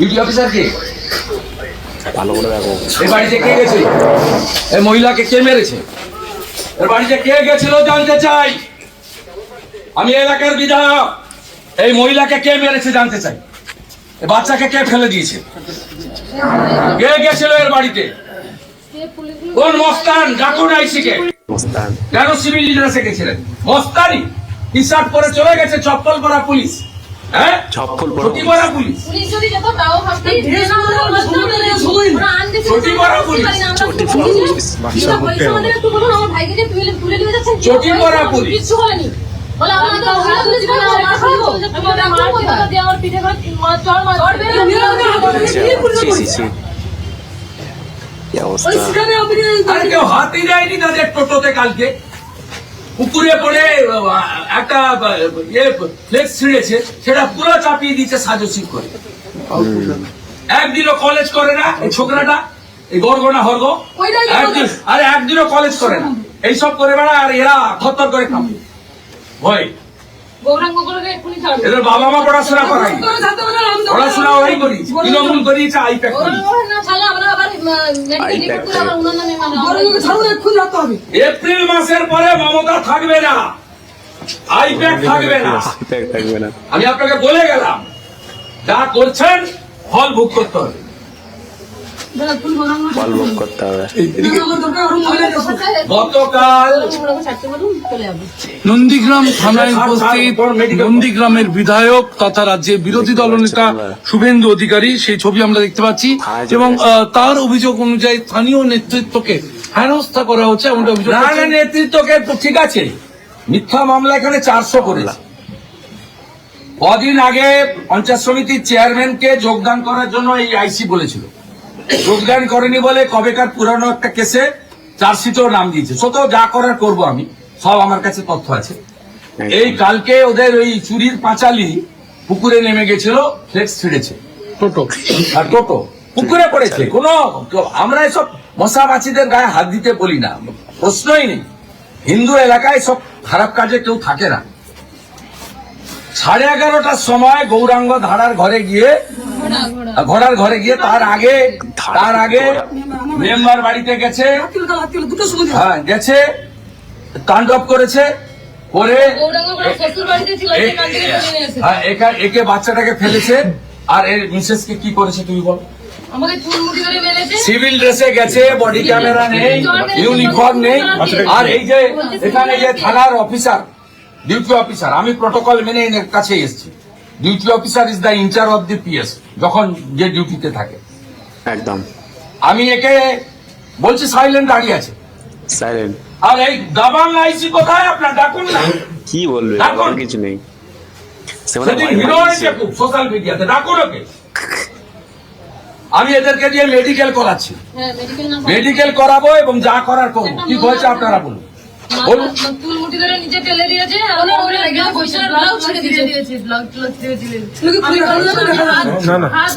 Duty officer কে? ভালো করে দেখো। এই বাড়িতে কে গেছিল? এই মহিলাকে কে মেরেছে? এর বাড়িতে কে গেছিল জানতে চাই। আমি এলাকার বিধায়ক। এই মহিলাকে কে মেরেছে জানতে চাই। এই বাচ্চাকে কে ফেলে দিয়েছে? কে গেছিল এর বাড়িতে? কোন মস্তান? ডাকুন আইসিকে। মস্তান কেন সিভিল ড্রেসে গেছিলেন? মস্তানি টি শার্ট পরে চলে গেছে, চপ্পল পরা পুলিশ। হ্যাঁ, চপ্পল পরা ছুটি পরা পুলিশ। পুলিশ যদি যেত তাও ভাবতেই ছুটি পরা পুলিশ। চটি পরা পুলিশ। কিচ্ছু বলেনি। বলে আমাদের মহিলা পুলিশ বলে আমার খাবো আমার কথা দিয়ে আমার পিঠে করে চড় মার কি অবস্থা। আর কেউ হাতি দেয়নি তাদের টোটোতে কালকে? পুকুরে পড়ে একটা ফ্লেক্স ছিঁড়েছে, সেটা পুরো চাপিয়ে দিচ্ছে সাজসিক করে। একদিনও কলেজ করে না এই ছোকরাটা, এই গর্গনা হর্গ। একদিনও কলেজ করে না, এইসব করে বেড়া। আর এরা থরথর করে কাঁপে ভয়। গৌরাঙ্গ করে এক্ষুনি ছাড়বে। এদের বাবা মা পড়াশোনা করাই, পড়াশোনা ওরাই করি, তৃণমূল করিয়েছে আইপ্যাক করি। না ছাড়লে আমরা আবার মেডিকেল রিপোর্ট করে আবার উনার নামে এপ্রিল মাসের পরে মমতা থাকবে না, আইপ্যাক থাকবে না। থাকবে না। আমি আপনাকে বলে গেলাম, যা করছেন ফল ভোগ করতে হবে। ফল ভোগ করতে হবে। গতকাল নন্দীগ্রাম থানায় উপস্থিত নন্দীগ্রামের বিধায়ক তথা রাজ্যের বিরোধী দলনেতা শুভেন্দু অধিকারী, সেই ছবি আমরা দেখতে পাচ্ছি। এবং তার অভিযোগ অনুযায়ী স্থানীয় নেতৃত্বকে হেনস্থা করা হচ্ছে এমনটা অভিযোগ না করছেন। নেতৃত্বকে তো ঠিক আছে, মিথ্যা মামলা এখানে 400 করেছে। কদিন আগে পঞ্চায়েত সমিতির চেয়ারম্যানকে যোগদান করার জন্য এই আইসি বলেছিল, যোগদান করেনি বলে কবেকার পুরানো একটা কেসে চার্জশিটেও নাম দিয়েছে। সত যা করার করব আমি, সব আমার কাছে তথ্য আছে। এই কালকে ওদের ওই চুরির পাঁচালি পুকুরে নেমে গেছিল, ফ্লেক্স ছিঁড়েছে, টোটো আর টোটো পুকুরে পড়েছে। আমরা এসব মশা মাছিদের গায়ে হাত দিতে বলি না, প্রশ্নই নেই। হিন্দু এলাকায় সব খারাপ কাজে কেউ থাকে না। 11:30টার সময় গৌরাঙ্গ ঘোড়ার ঘরে গিয়ে তার আগে মেম্বার বাড়িতে গেছে, হ্যাঁ গেছে, তাণ্ডব করেছে, করে গৌরাঙ্গ করে শ্বশুর বাড়িতে ছিল সেখান থেকে তুলে নিয়ে এসেছে। একে বাচ্চাটাকে ফেলেছে। আর এর মিসেসকে কি করেছে তুমি বল? আমাকে চুলমুটি করে মেরেছে। সিভিল ড্রেসে গেছে, বডি ক্যামেরা নেই, ইউনিফর্ম নেই। আর এই যে এখানে যে থানার অফিসার, ডিউটি অফিসার, আমি প্রটোকল মেনে এর কাছে এসেছি। Duty officer is the in charge of the PS, যখন যে ডিউটিতে থাকে। একদম আমি একে বলছি সাইলেন্ট দাঁড়িয়ে আছে। সাইলেন্ট। আর এই দাবাং আইসি কোথায় আপনার? ডাকুন না। কি বলবে? ডাকুন। আর কিছু নেই। সেদিন হিরো হয়েছে খুব সোশ্যাল মিডিয়াতে, ডাকুন ওকে। আমি এদেরকে দিয়ে মেডিকেল করাচ্ছি, হ্যাঁ মেডিকেল না মেডিকেল করাবো এবং যা করার করবো। কি হয়েছে আপনারা বলুন, বলুন। চুলমুটি ধরে নিচে ফেলে দিয়েছে আর ওরে লেগে পয়সা ব্লাউজ ছেড়ে দিয়েছে। ব্লাউজ ছেড়ে দিয়েছে।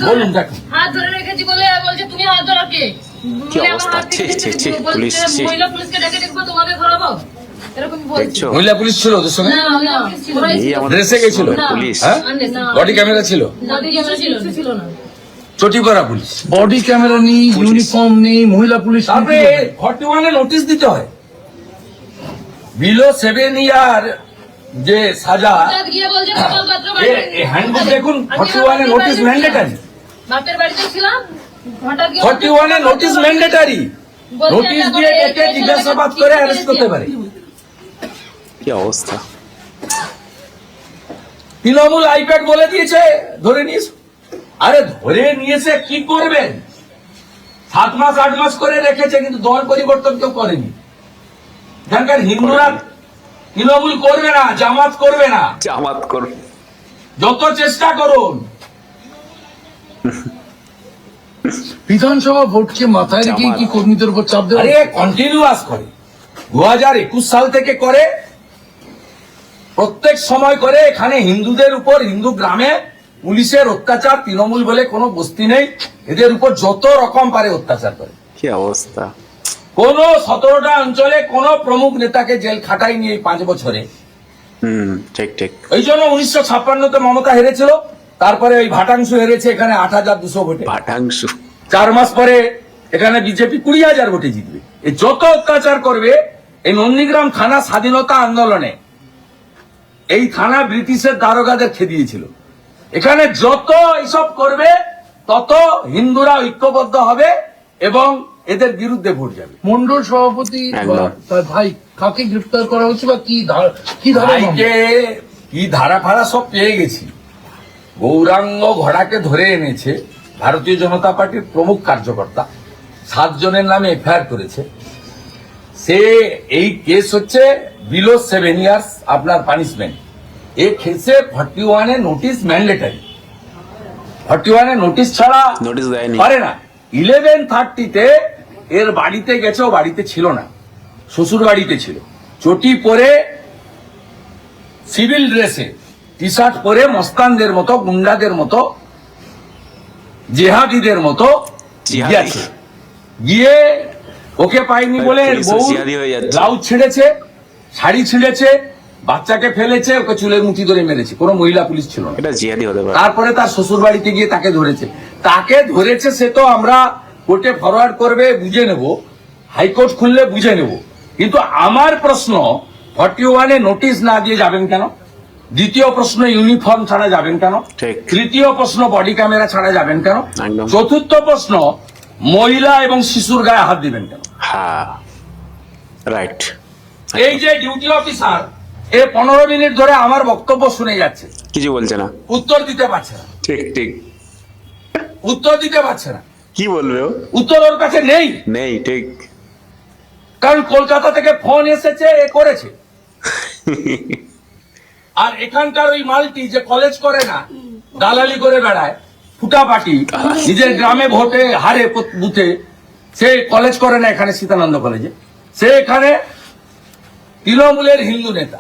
বলুন, দেখুন। হাত ধরে রেখেছি বলে বলছে তুমি হাত ধরো কে? কি অবস্থা? ছি, ছি, ছি, পুলিশ, ছি। মহিলা পুলিশকে ডেকে দেখবো তোমাকে ধরাবো, এরকম বলছে। দেখছো? মহিলা পুলিশ ছিল ওদের সঙ্গে? না না ওরাই এই ছিল। আমাদের ড্রেসে গেছিল? পুলিশ। হ্যাঁ, বডি ক্যামেরা ছিল, বডি ক্যামেরা ছিল না। চটি করা পুলিশ। বডি ক্যামেরা নেই, ইউনিফর্ম নেই, মহিলা পুলিশ। তারপরে 41-এ নোটিশ দিতে হয়। বিলো 7 ইয়ার যে সাজা, হঠাৎ গিয়ে বলছে গোপাল পাত্র বাড়ি। হ্যান্ডবুক দেখুন, 41-এ নোটিশ ম্যান্ডেটারি। বাপের বাড়িতে ছিলাম, হঠাৎ গিয়ে 41-এ নোটিশ ম্যান্ডেটারি। বলছে নোটিশ এখন দিয়ে এই একে ছেলেটাকে জিজ্ঞাসাবাদ কি করে করে অ্যারেস্ট করতে পারে। কি অবস্থা। তৃণমূল আইপ্যাড বলে দিয়েছে, ধরে নিয়েছে। আরে ধরে নিয়েছে কি করবেন? 7 মাস 8 মাস করে রেখেছে, কিন্তু দল পরিবর্তন কেউ করেনি। এখানকার হিন্দুরা তৃণমূল করবে না, জামাত করবে না, জামাত করবে। যত চেষ্টা করুন। বিধানসভা ভোটকে মাথায় রেখে কি কর্মীদের উপর চাপ দেওয়া? আরে কন্টিনিউয়াস করে 2021 সাল থেকে করে, প্রত্যেক সময় করে। এখানে হিন্দুদের উপর, হিন্দু গ্রামে পুলিশের অত্যাচার, তৃণমূল বলে কোনো বস্তি নেই, এদের উপর যত রকম পারে অত্যাচার করে। কি অবস্থা। কোন 17টা অঞ্চলে কোন প্রমুখ নেতাকে জেল খাটায়নি এই 5 বছরে। ঠিক ঠিক। এই জন্য 1956-তে মমতা হেরেছিল, তারপরে ওই ভাটাংশু হেরেছে এখানে 8,200 ভোটে। পাঠাংশু 4 মাস পরে এখানে বিজেপি 20,000 ভোটে জিতবে। এই যত অত্যাচার করবে, এই নন্দীগ্রাম থানা স্বাধীনতা আন্দোলনে এই থানা ব্রিটিশের দারোগাদের খেদিয়েছিল। এখানে যত এইসব করবে তত হিন্দুরা ঐক্যবদ্ধ হবে এবং এদের বিরুদ্ধে ভোট যাবে। মন্ডল সভাপতি একদম। তার ভাই কাকে গ্রেফতার করা হচ্ছে বা কি ধারা ভাইকে কি ধারা ফারা সব পেয়ে গেছি। গৌরাঙ্গ ঘোড়াকে ধরে এনেছে ভারতীয় জনতা পার্টির প্রমুখ কার্যকর্তা, 7 জনের নামে এফআইআর করেছে। সে এই কেস হচ্ছে বিলো 7 ইয়ার্স আপনার পানিশমেন্ট। এই কেসে 41 এ নোটিশ ম্যান্ডেটারি। 41 এ নোটিশ ছাড়া নোটিশ দেয়নি। পারে না। 11:30-তে এর বাড়িতে গেছে, ও বাড়িতে ছিল না, শ্বশুর বাড়িতে ছিল। চটি পরে সিভিল ড্রেসে টি শার্ট পরে মস্তানদের মতো, গুন্ডাদের মতো, জেহাদিদের মতো জিহাদি। গিয়েছে। গিয়ে ওকে পাইনি বলে এর পুলিশও বউ জিহাদি হয়ে যাচ্ছে। ব্লাউজ ছিঁড়েছে, শাড়ি ছিঁড়েছে, বাচ্চাকে ফেলেছে, ওকে চুলের মুঠি ধরে মেরেছে। কোনো মহিলা পুলিশ ছিল না। এটা জিহাদি হতে পারে। তারপরে তার শ্বশুর বাড়িতে গিয়ে তাকে ধরেছে। সে তো আমরা কোর্টে ফরওয়ার্ড করবে, বুঝে নেব, হাইকোর্ট খুললে বুঝে নেব। কিন্তু আমার প্রশ্ন, 41 এ নোটিশ না দিয়ে যাবেন কেন? দ্বিতীয় প্রশ্ন, ইউনিফর্ম ছাড়া যাবেন কেন? ঠিক। তৃতীয় প্রশ্ন, বডি ক্যামেরা ছাড়া যাবেন কেন? একদম। চতুর্থ প্রশ্ন, মহিলা এবং শিশুর গায়ে হাত দিবেন কেন? হ্যাঁ, রাইট। এই যে ডিউটি অফিসার, এ 15 মিনিট ধরে আমার বক্তব্য শুনে যাচ্ছে, কিছু বলছে না। উত্তর দিতে পারছে না। ঠিক ঠিক। উত্তর দিতে পারছে না। কি বলবে ও? উত্তর ওর কাছে নেই। নেই, ঠিক। কারণ কলকাতা থেকে ফোন এসেছে, এ করেছে। আর এখানকার ওই মালটি যে কলেজ করে না, দালালি করে বেড়ায়, ফুটাপাটি, নিজের গ্রামে ভোটে হারে বুথে, সে কলেজ করে না এখানে সীতানন্দ কলেজে। সে এখানে তৃণমূলের হিন্দু নেতা,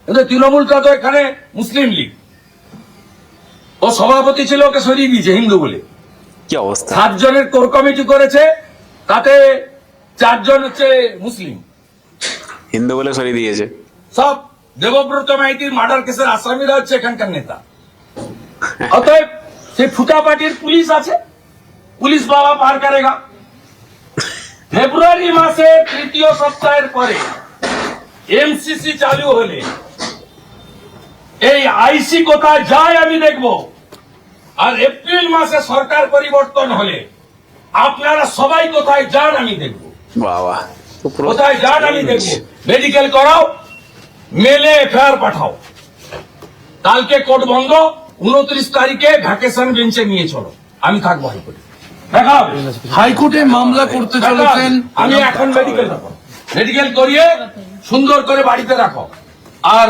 কিন্তু তৃণমূলটা তো এখানে মুসলিম লীগ। ও সভাপতি ছিল, ওকে সরিয়ে দিয়েছে হিন্দু বলে। কি অবস্থা! 7 জনের কোর কমিটি করেছে, তাতে 4 জন হচ্ছে মুসলিম। হিন্দু বলে সরিয়ে দিয়েছে। সব দেবব্রত মাইতির মার্ডার কেসের আসামিরা হচ্ছে এখানকার নেতা। অতএব সেই ফুটা পার্টির পুলিশ আছে, পুলিশ বাবা পার করেগা। ফেব্রুয়ারি মাসে 3য় সপ্তাহের পরে এমসিসি চালু হলে এই আইসি কোথায় যায় আমি দেখব। আর এপ্রিল মাসে সরকার পরিবর্তন হলে আপনারা সবাই কোথায় যান আমি দেখব। বাবা, তো পুরো কোথায় যান আমি দেখব। মেডিকেল করাও, মেলে এফআইআর পাঠাও। কালকে কোর্ট বন্ধ, 29 তারিখে ভ্যাকেশন বেঞ্চে নিয়ে চলো, আমি থাকবো হাইকোর্টে। দেখা হবে। হাইকোর্টে মামলা করতে চলেছেন। আমি এখন মেডিকেল করিয়ে সুন্দর করে বাড়িতে রাখো। আর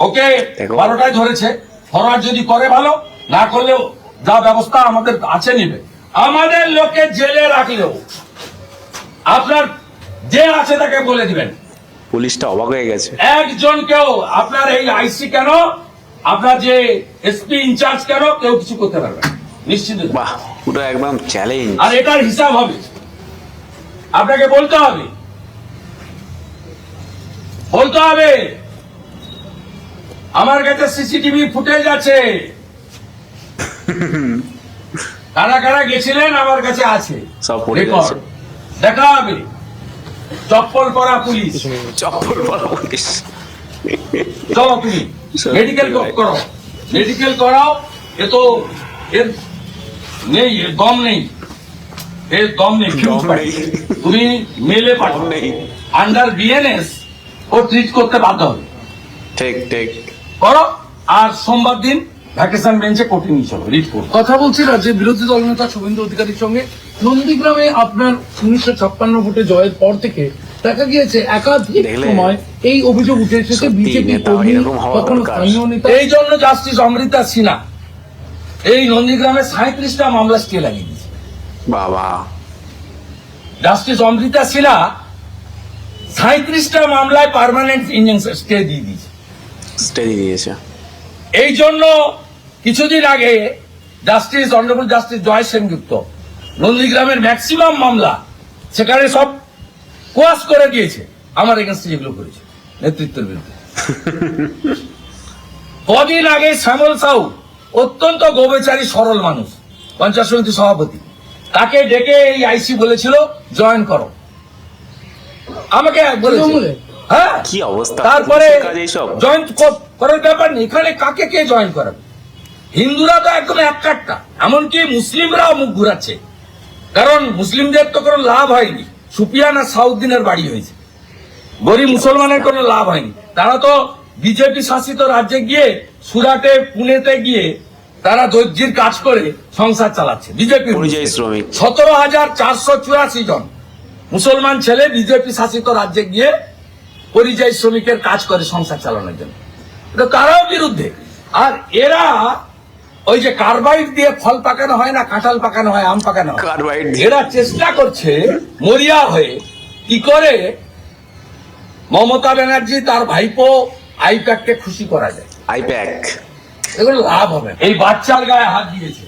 ওকে দেখো। 12টায় ধরেছে, ফরওয়ার্ড যদি করে ভালো, না করলেও যা ব্যবস্থা আমাদের আছে নিবে। আমাদের লোকে জেলে রাখলেও আপনার যে আছে তাকে বলে দিবেন। পুলিশটা অবাক হয়ে গেছে। একজনকেও আপনার এই আইসি কেন, আপনার যে এসপি ইনচার্জ কেন, কেউ কিছু করতে পারবে না, নিশ্চিত। বাহ, পুরো একদম চ্যালেঞ্জ। আর এটার হিসাব হবে, আপনাকে বলতে হবে, আমার কাছে সিসিটিভি ফুটেজ আছে, কারা কারা গেছিলেন আমার কাছে আছে, সব পড়ে রেকর্ড। গেছে। দেখা হবে। চপ্পল পরা পুলিশ, চপ্পল পরা পুলিশ। চলো তুমি মেডিকেল করো, মেডিকেল করাও। এ তো এর নেই, এর দম নেই, এর দম নেই, ফিউজ পাই। তুমি মেলে পাঠাও, নেই। আন্ডার বিএনএস ও ট্রিট করতে বাধ্য হবে। ঠিক ঠিক। করো। আর সোমবার দিন ভ্যাকেশন বেঞ্চে কোর্টে নিয়ে চলো, রিট করো। কথা বলছি রাজ্যের বিরোধী দলনেতা শুভেন্দু অধিকারীর সঙ্গে। নন্দীগ্রামে আপনার 1956 ভোটে জয়ের পর থেকে দেখা গিয়েছে একাধিক দেখলে? সময় এই অভিযোগ উঠে এসেছে সত্যি, বিজেপি নেতা কর্মী, এরকম হওয়া কখনো দরকার। স্থানীয় নেতা। এই জন্য জাস্টিস অমৃতা সিনহা এই নন্দীগ্রামে 37টা মামলা স্টে লাগিয়ে দিয়েছে। বাবা, জাস্টিস অমৃতা সিনহা 37টা মামলায় পার্মানেন্ট ইনজাংশন স্টে দিয়ে দিয়েছে। স্টে দিয়েছে। এই জন্য কিছুদিন আগে জাস্টিস অনারেবল জাস্টিস জয় সেনগুপ্ত নন্দীগ্রামের ম্যাক্সিমাম মামলা সেখানে সব কোয়াশ করে দিয়েছে, আমার এগেন্স্টে যেগুলো করেছে নেতৃত্বের বিরুদ্ধে। কদিন আগে শ্যামল সাউ অত্যন্ত গোবেচারী সরল মানুষ, পঞ্চায়েত সমিতি সভাপতি, তাকে ডেকে এই আইসি বলেছিল জয়েন করো, আমাকে বলেছিল। হ্যাঁ, কি অবস্থা, তারপরে পুলিশের কাজ এইসব। জয়েন করার ব্যাপার নেই, এখানে কাকে কে জয়েন করাবে? হিন্দুরা তো একদম একটা, এমনকি মুসলিমরাও মুখ ঘুরাচ্ছে, কারণ মুসলিমদের তো কোনো লাভ হয়নি। সুপিয়ান আর সাউদ্দিনের বাড়ি হয়েছে, গরিব মুসলমানের কোনো লাভ হয়নি। তারা তো বিজেপি শাসিত রাজ্যে গিয়ে, সুরাটে, পুনেতে গিয়ে তারা দর্জির কাজ করে সংসার চালাচ্ছে। বিজেপি পরিযায়ী শ্রমিক 17,484 জন মুসলমান ছেলে বিজেপি শাসিত রাজ্যে গিয়ে পরিযায়ী শ্রমিকের কাজ করে সংসার চালানোর জন্য। এটা তারাও বিরুদ্ধে। আর এরা ওই যে কার্বাইড দিয়ে ফল পাকানো হয় না, কাঁঠাল পাকানো হয়, আম পাকানো হয়, কার্বাইড দিয়ে। এরা চেষ্টা করছে মরিয়া হয়ে কি করে মমতা ব্যানার্জি তার ভাইপো আইপ্যাককে খুশি করা যায়। আইপ্যাক এগুলো লাভ হবে। এই বাচ্চার গায়ে হাত দিয়েছে,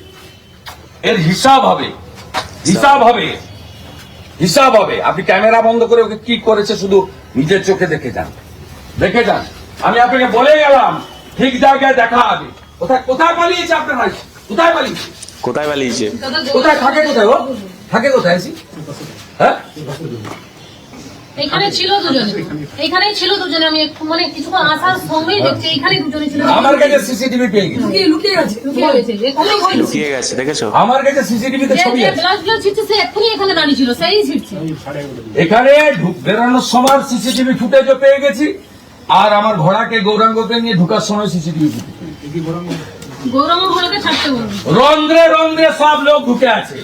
এর হিসাব হবে, হিসাব হবে, হিসাব হবে। আপনি ক্যামেরা বন্ধ করে ওকে কি করেছে শুধু নিজের চোখে দেখে যান, দেখে যান। আমি আপনাকে বলে গেলাম ঠিক জায়গায় দেখা হবে। কোথায় কোথায় পালিয়েছে আপনার ভাই? কোথায় পালিয়েছে? কোথায় পালিয়েছে? কোথায় থাকে? কোথায় ও থাকে? কোথায় আছি? হ্যাঁ, এখানে ছিল দুজনে, এখানেই ছিল দুজনে। আমি মানে কিছুক্ষণ আসার সঙ্গেই দেখছি এখানে দুজনে ছিল। আমার কাছে সিসিটিভি পেয়ে গেছি, লুকিয়ে গেছে, লুকিয়ে গেছে, এখানেই ছিল। লুকিয়ে গেছে, দেখেছো? আমার কাছে সিসিটিভিতে ছবি যে আছে। ব্লাড ছিটছে সে এক্ষুনি এখানে দাঁড়িয়ে ছিল, সেই ছিটছে। এখানে বেরোনোর সময় সিসিটিভি ফুটেজও পেয়ে গেছি, আর আমার ঘোড়াকে গৌরাঙ্গকে নিয়ে ঢুকার সময় সিসিটিভি ফুটেজ। গৌরঙ্গ ঘোড়াকে ছাড়তে বলবো। রন্ধ্রে রন্ধ্রে সব লোক ঢুকে আছে,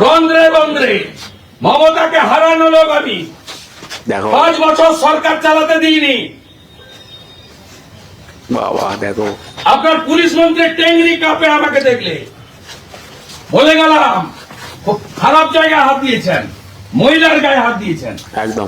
রন্ধ্রে রন্ধ্রে। মমতাকে হারানো লোক আমি দেখো 5 বছর সরকার চালাতে দিইনি। বাবা, দেখো আপনার পুলিশ মন্ত্রী টেংরি কাঁপে আমাকে দেখলে। বলে গেলাম খুব খারাপ জায়গায় হাত দিয়েছেন, মহিলার গায়ে হাত দিয়েছেন। একদম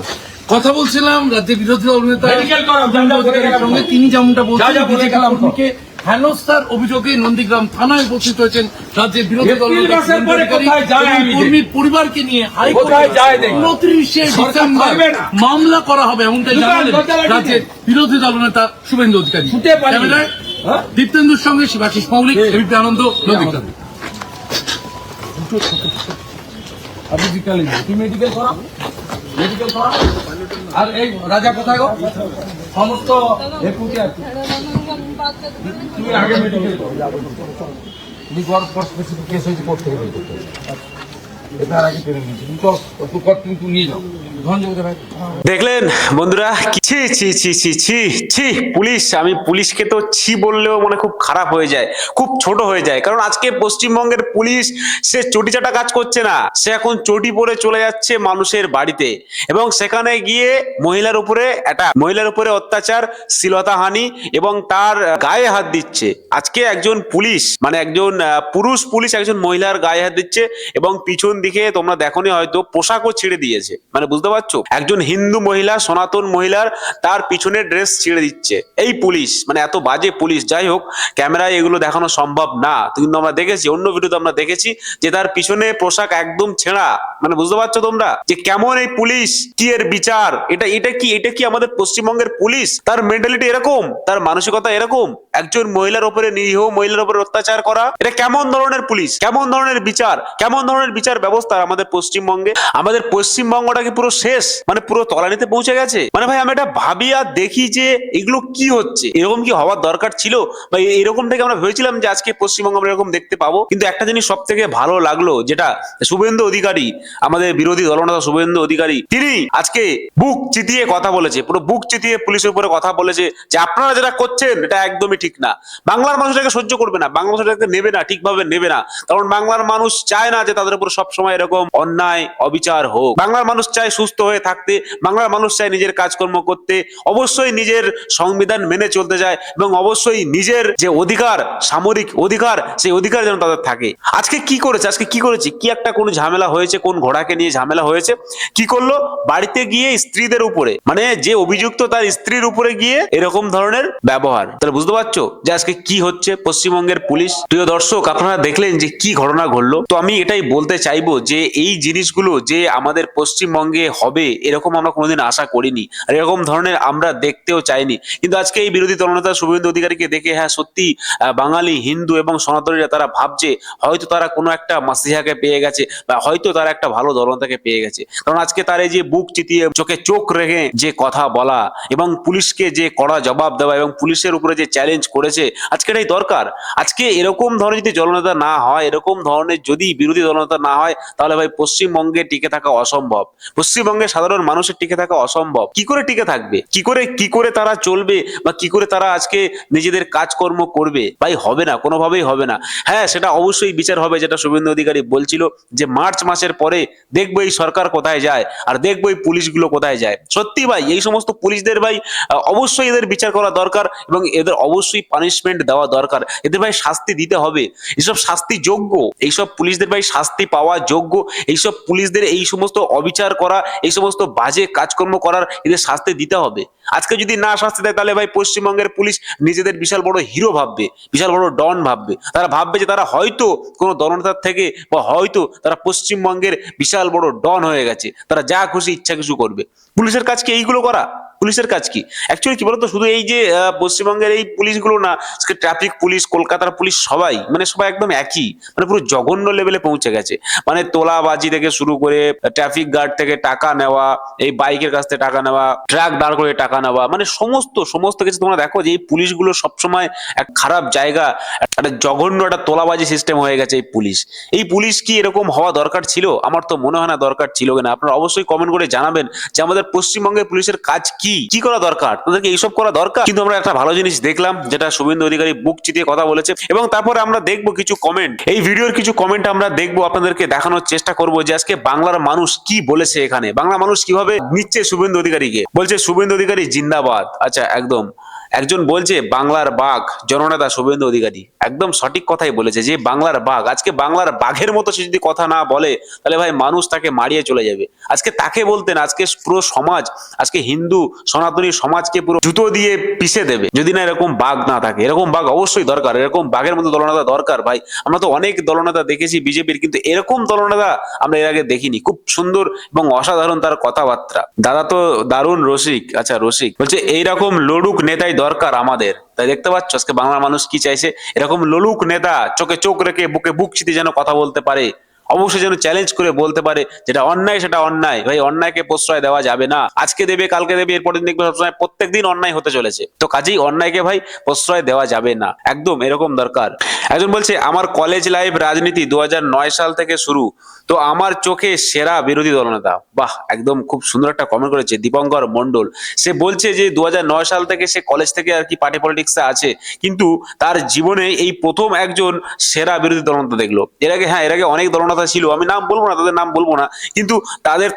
কথা বলছিলাম রাজ্যের বিরোধী দলনেতা মেডিকেল করাও, যা যা বলে গেলাম। সঙ্গে তিনি যেমনটা বলছেন, যা যা বলে বিজেপি গেলাম। কর্মীকে হেনস্থার অভিযোগে নন্দীগ্রাম থানায় উপস্থিত হয়েছেন রাজ্যের বিরোধী এপ্রিল দলনেতা মাসের পরে কোথায় যায় এবং আমি কর্মীর পরিবারকে নিয়ে কোথায় যায় দেখি। 29শে সরকার ডিসেম্বর থাকবে না। মামলা করা হবে এমনটাই দুটো জানালেন লজ্জা লাগে। রাজ্যের বিরোধী দলনেতা শুভেন্দু অধিকারী। ছুটে পালিয়ে। ক্যামেরায় হ্যাঁ? দীপ্তেন্দুর সঙ্গে শিবাশিস মৌলিক, এবিপি আনন্দ, নন্দীগ্রাম। আপনি বিকালে যান। তুমি মেডিকেল করাও, মেডিকেল করাও। আর এই রাজা কোথায় গো? সমস্ত একুটি আছে। তুমি আগে মেডিকেল করো। তুমি গড় স্পেসিফিক কেস হয়েছে কোর্ট থেকে বের করতে হবে। এটার আগে ট্রেনিং নিয়েছি। তুমি তো কিন্তু নিয়ে যাও। ধন্যবাদ ভাই। দেখলেন বন্ধুরা, ছি ছি ছি ছি ছি ছি। পুলিশ, আমি পুলিশকে তো ছি বললেও মনে খুব খারাপ হয়ে যায়, খুব ছোট হয়ে যায়। কারণ আজকে পশ্চিমবঙ্গের পুলিশ সে চটিচাটা কাজ করছে না, সে এখন চটি পরে চলে যাচ্ছে মানুষের বাড়িতে এবং সেখানে গিয়ে মহিলার উপরে অত্যাচার, শ্লীলতাহানি এবং তার গায়ে হাত দিচ্ছে। আজকে একজন পুলিশ, মানে একজন পুরুষ পুলিশ একজন মহিলার গায়ে হাত দিচ্ছে এবং পিছন দিকে তোমরা দেখোনি হয়তো পোশাকও ছেড়ে দিয়েছে। মানে বুঝতে পারছো, একজন হিন্দু মহিলা, সনাতন মহিলার তার পিছনে ড্রেস ছেড়ে দিচ্ছে এই পুলিশ। মানে এত বাজে পুলিশ। যাই হোক, ক্যামেরায় এগুলো দেখানো সম্ভব না, কিন্তু আমরা দেখেছি, অন্য ভিডিওতে আমরা দেখেছি যে তার পিছনে পোশাক একদম ছেঁড়া। মানে বুঝতে পারছো তোমরা যে কেমন এই পুলিশ, কি এর বিচার? এটা কি আমাদের পশ্চিমবঙ্গের পুলিশ? তার মেন্টালিটি এরকম, তার মানসিকতা এরকম, একজন মহিলার উপরে, নিরীহ মহিলার উপরে অত্যাচার করা। এটা কেমন ধরনের পুলিশ, কেমন ধরনের বিচার, কেমন ধরনের বিচার ব্যবস্থা আমাদের পশ্চিমবঙ্গে? আমাদের পশ্চিমবঙ্গটাকে পুরো শেষ, মানে পুরো তলানিতে পৌঁছে গেছে। মানে ভাই, আমি এটা ভাবি আর দেখি যে এগুলো কি হচ্ছে, এরকম কি হওয়ার দরকার ছিল? বা এরকম থেকে আমরা ভেবেছিলাম যে আজকে পশ্চিমবঙ্গ আমরা এরকম দেখতে পাবো। কিন্তু একটা জিনিস সব থেকে ভালো লাগলো, যেটা শুভেন্দু অধিকারী, আমাদের বিরোধী দলনেতা শুভেন্দু অধিকারী, তিনি আজকে বুক চিতিয়ে কথা বলেছে, পুরো বুক চিতিয়ে পুলিশের উপরে কথা বলেছে যে আপনারা যেটা করছেন এটা একদমই ঠিক না। বাংলার মানুষ এটাকে সহ্য করবে না, বাংলার মানুষ এটাকে নেবে না, ঠিকভাবে নেবে না। কারণ বাংলার মানুষ চায় না যে তাদের উপর সবসময় এরকম অন্যায় অবিচার হোক। বাংলার মানুষ চায় সুস্থ হয়ে থাকতে, বাংলার মানুষ চায় নিজের কাজকর্ম করতে, অবশ্যই নিজের সংবিধান মেনে চলতে যায় এবং অবশ্যই নিজের যে অধিকার, সামরিক অধিকার, সেই অধিকার যেন তাদের থাকে। আজকে কি করেছে, কি একটা কোন ঝামেলা হয়েছে, কোন ঘোড়াকে নিয়ে ঝামেলা হয়েছে, কি করলো? বাড়িতে গিয়ে স্ত্রীদের উপরে, মানে যে অভিযুক্ত তার স্ত্রীর উপরে গিয়ে এরকম ধরনের ব্যবহার। তাহলে বুঝতে পারছো যে আজকে কি হচ্ছে পশ্চিমবঙ্গের পুলিশ। প্রিয় দর্শক, আপনারা দেখলেন যে কি ঘটনা ঘটলো। তো আমি এটাই বলতে চাই চাইবো যে এই জিনিসগুলো যে আমাদের পশ্চিমবঙ্গে হবে এরকম আমরা কোনোদিন আশা করিনি, আর এরকম ধরনের আমরা দেখতেও চাইনি। কিন্তু আজকে এই বিরোধী দলনেতা শুভেন্দু অধিকারীকে দেখে হ্যাঁ সত্যি বাঙালি, হিন্দু এবং সনাতনীরা তারা ভাবছে হয়তো তারা কোনো একটা মাসিহাকে পেয়ে গেছে, বা হয়তো তারা একটা ভালো দলনেতাকে পেয়ে গেছে। কারণ আজকে তার এই যে বুক চিতিয়ে চোখে চোখ রেখে যে কথা বলা এবং পুলিশকে যে কড়া জবাব দেওয়া এবং পুলিশের উপরে যে চ্যালেঞ্জ করেছে, আজকে এটাই দরকার। আজকে এরকম ধরনের যদি দলনেতা না হয়, এরকম ধরনের যদি বিরোধী দলনেতা না হয়, তাহলে ভাই পশ্চিমবঙ্গে টিকে থাকা অসম্ভব। পশ্চিমবঙ্গের সাধারণ মানুষের টিকে থাকা অসম্ভব। কি করে টিকে থাকবে, কি করে তারা চলবে, বা কি করে তারা আজকে নিজেদের কাজকর্ম করবে? ভাই হবে না, কোনোভাবেই হবে না। হ্যাঁ সেটা অবশ্যই বিচার হবে, যেটা শুভেন্দু অধিকারী বলছিল যে মার্চ মাসের পরে দেখবো এই সরকার কোথায় যায়, আর দেখবো এই পুলিশগুলো কোথায় যায়। সত্যি ভাই এই সমস্ত পুলিশদের ভাই অবশ্যই এদের বিচার করা দরকার এবং এদের অবশ্যই পানিশমেন্ট দেওয়া দরকার। এদের ভাই শাস্তি দিতে হবে, এইসব শাস্তি যোগ্য, এইসব পুলিশদের ভাই শাস্তি পাওয়া যোগ্য। এইসব পুলিশদের এই সমস্ত অবিচার করা, এই সমস্ত বাজে কাজকর্ম করার এদের শাস্তি দিতে হবে। আজকে যদি না শাস্তি দেয় তাহলে ভাই পশ্চিমবঙ্গের পুলিশ নিজেদের বিশাল বড় হিরো ভাববে, বিশাল বড় ডন ভাববে। তারা ভাববে যে তারা হয়তো কোনো দলনেতার থেকে, বা হয়তো তারা পশ্চিমবঙ্গের বিশাল বড় ডন হয়ে গেছে, তারা যা খুশি ইচ্ছা কিছু করবে। পুলিশের কাজ কি এইগুলো করা? পুলিশের কাজ কি অ্যাকচুয়ালি কি বলতো, শুধু এই যে পশ্চিমবঙ্গের এই পুলিশগুলো না, ট্রাফিক পুলিশ, কলকাতার পুলিশ, সবাই সবাই একদম একই, পুরো জঘন্য লেভেলে পৌঁছে গেছে। তোলাবাজি থেকে শুরু করে ট্রাফিক গার্ড থেকে টাকা নেওয়া, এই বাইকের কাছ থেকে টাকা নেওয়া, ট্রাক দাঁড় করে টাকা নেওয়া, সমস্ত কিছু তোমরা দেখো যে এই পুলিশগুলো সবসময় এক খারাপ জায়গা, একটা জঘন্য একটা তোলাবাজি সিস্টেম হয়ে গেছে এই পুলিশ কি এরকম হওয়া দরকার ছিল? আমার তো মনে হয় না দরকার ছিল কিনা। আপনারা অবশ্যই কমেন্ট করে জানাবেন যে আমাদের পশ্চিমবঙ্গের পুলিশের কাজ কি করা দরকার, তাদেরকে এইসব করা দরকার। কিন্তু আমরা একটা ভালো জিনিস দেখলাম, যেটা শুভেন্দু অধিকারী বুক চিতিয়ে কথা বলেছে, এবং তারপরে আমরা দেখবো কিছু কমেন্ট, এই ভিডিওর কিছু কমেন্ট আমরা দেখবো, আপনাদেরকে দেখানোর চেষ্টা করবো যে আজকে বাংলার মানুষ কি বলেছে। এখানে বাংলা মানুষ কিভাবে নিচ্ছে শুভেন্দু অধিকারীকে। বলছে শুভেন্দু অধিকারী জিন্দাবাদ। আচ্ছা, একদম একজন বলছে বাংলার বাঘ জননেতা শুভেন্দু অধিকারী, একদম সঠিক কথাই বলেছে যে বাংলার বাঘ। আজকে বাংলার বাঘের মতো সে যদি কথা না বলে, তাহলে ভাই মানুষ তাকে মারিয়ে চলে যাবে। আজকে তাকে বলতেন, আজকে পুরো সমাজ, আজকে হিন্দু সনাতনী সমাজকে পুরো জুতো দিয়ে পিষে দেবে যদি না এরকম বাঘ না থাকে। এরকম বাঘ অবশ্যই দরকার, এরকম বাঘের মতো দলনেতা দরকার ভাই। আমরা তো অনেক দলনেতা দেখেছি বিজেপির, কিন্তু এরকম দলনেতা আমরা এর আগে দেখিনি। খুব সুন্দর এবং অসাধারণ তার কথাবার্তা। দাদা তো দারুণ রসিক। আচ্ছা রসিক বলছে এইরকম লড়ুক নেতাই দরকার আমাদের। তাই দেখতে পাচ্ছ আজকে বাংলার মানুষ কি চাইছে, এরকম ললুক নেতা, চোখে চোখ রেখে বুকে বুক চিতে যেন কথা বলতে পারে, অবশ্যই যেন চ্যালেঞ্জ করে বলতে পারে যেটা অন্যায় সেটা অন্যায়। ভাই অন্যায়কে প্রশ্রয় দেওয়া যাবে না। আজকে দেবে, কালকে দেবে, এরপর দিন দেখবে সবসময় প্রত্যেকদিন অন্যায় হতে চলেছে। তো কাজেই অন্যায়কে ভাই প্রশ্রয় দেওয়া যাবে না, একদম এরকম দরকার। একজন বলছে আমার কলেজ লাইফ রাজনীতি 2009 সাল থেকে শুরু, তো আমার চোখে সেরা বিরোধী দলনেতা। বাহ, একদম খুব সুন্দর একটা কমেন্ট করেছে দীপঙ্কর মন্ডল। সে বলছে যে 2009 সাল থেকে সে কলেজ থেকে আর কি পার্টি পলিটিক্সে আছে, কিন্তু তার জীবনে এই প্রথম একজন সেরা বিরোধী দলনেতা দেখলো। এর আগে অনেক দলনেতা ছিল, আমি নাম বলবো না, তাদের নাম বলবো না, কিন্তু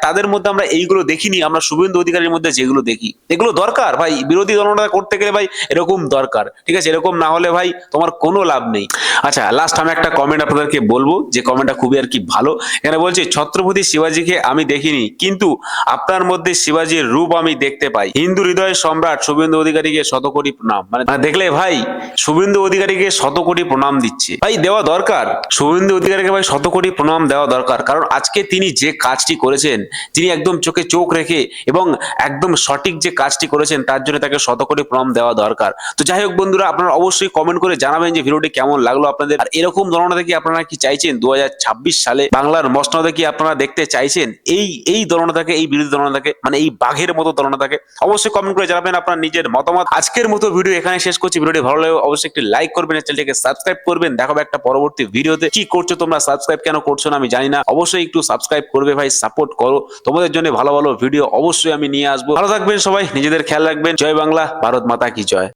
তাদের মধ্যে আমরা এইগুলো দেখিনি। আমরা শুভেন্দু অধিকারীর মধ্যে যেগুলো দেখি, এগুলো দরকার ভাই। বিরোধী দলনেতা করতে গেলে ভাই এরকম দরকার, ঠিক আছে? এরকম না হলে ভাই তোমার কোনো লাভ নেই। আচ্ছা, লাস্ট আমি একটা কমেন্ট আপনাদেরকে বলবো, যে কমেন্টটা খুবই আর কি ভালো। এখানে বলছে ছত্রপতি শিবাজীকে আমি দেখিনি, কিন্তু আপনার মধ্যে শিবাজীর রূপ আমি দেখতে পাই। হিন্দু হৃদয় সম্রাট শুভেন্দু অধিকারীকে শতকোটি প্রণাম। দেখলে ভাই শুভেন্দু অধিকারীকে শতকোটি প্রণাম দিচ্ছে, ভাই দেওয়া দরকার। শুভেন্দু অধিকারীকে ভাই শতকোটি প্রণাম দেওয়া দরকার, কারণ আজকে তিনি যে কাজটি করেছেন, তিনি একদম চোখে চোখ রেখে এবং একদম সঠিক যে কাজটি করেছেন, তার জন্য তাকে শতকোটি প্রণাম দেওয়া দরকার। তো যাই হোক বন্ধুরা, আপনারা অবশ্যই কমেন্ট করে জানাবেন যে ভিডিওটি কেমন লাগলো আপনাদের। আর এরকম দলনেতা কি আপনারা কি চাইছেন 2026 সালে বাংলার মসনদে? কি আপনারা দেখতে চাইছেন এই দলনেতাকে, এই বিরোধী দলনেতাকে, এই বাঘের মতো দলনেতাকে? অবশ্যই কমেন্ট করে জানাবেন আপনার নিজের মতামত। আজকের মতো ভিডিও এখানে শেষ করছি। ভিডিওটি ভালো লাগলে অবশ্যই একটি লাইক করবেন, চ্যানেলটিকে সাবস্ক্রাইব করবেন। দেখাবো একটা পরবর্তী ভিডিওতে। কি করছো তোমরা, সাবস্ক্রাইব কেন করছো না আমি জানি না, অবশ্যই একটু সাবস্ক্রাইব করবে ভাই, সাপোর্ট করো। তোমাদের জন্য ভালো ভালো ভিডিও অবশ্যই আমি নিয়ে আসবো। ভালো থাকবেন সবাই, নিজেদের খেয়াল রাখবেন। জয় বাংলা, ভারত মাতা কি জয়।